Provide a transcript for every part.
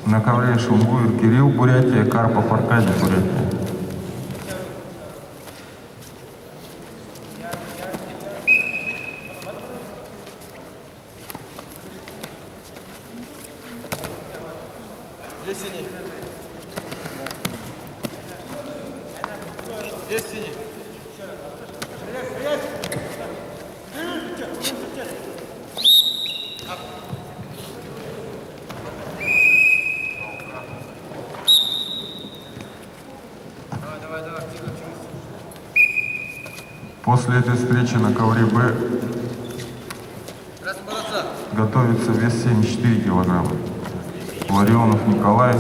На ковре Шумгуев Кирилл, Бурятия, Карпов Аркадий, Бурятия. Здесь синий. Здесь синий. Давай, тихо. После этой встречи на ковре Б готовится вес 74 килограмма. Ларионов Николай,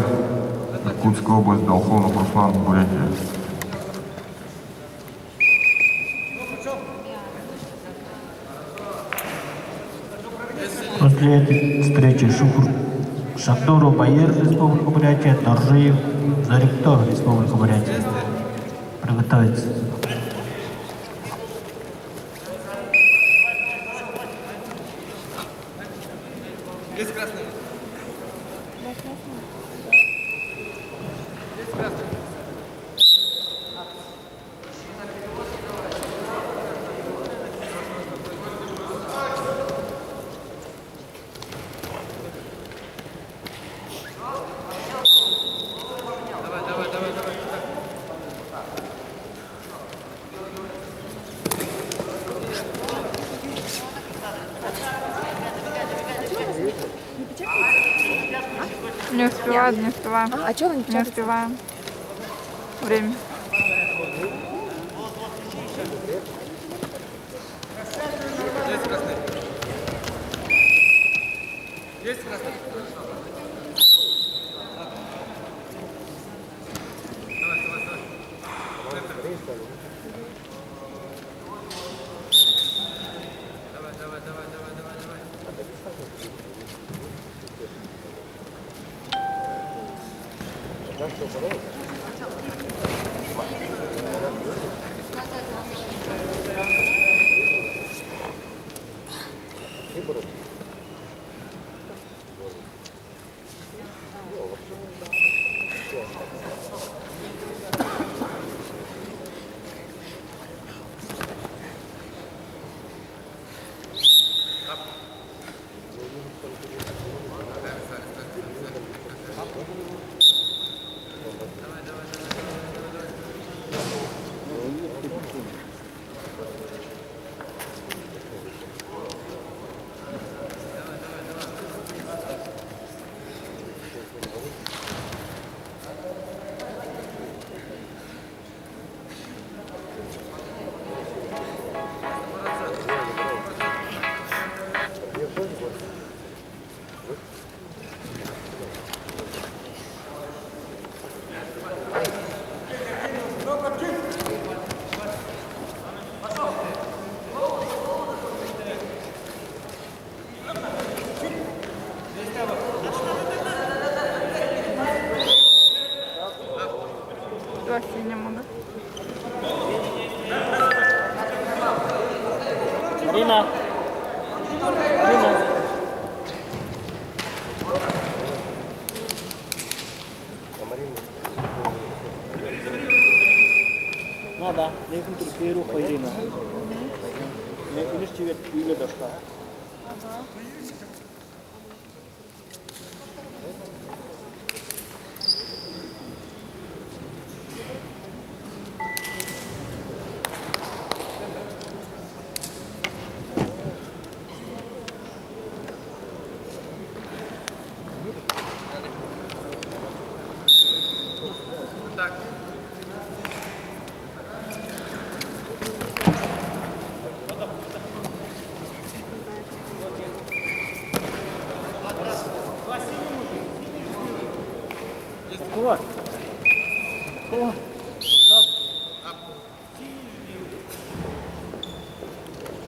Иркутская область, Долхонов Руслан, Бурятия. После этой встречи Шандуров Баир, Республика Бурятия, Торжиев, Заректор, Республика Бурятия. Приготовиться. Есть красный. Есть красный. Давай. Не успеваем. А что вы не Не успеваем. Время. Есть красный. Есть красный. Давай. Два синему, да? Рина. Да, nekam priperu pa Irina. Nekaj nišče gledaš ta. Так. Вот.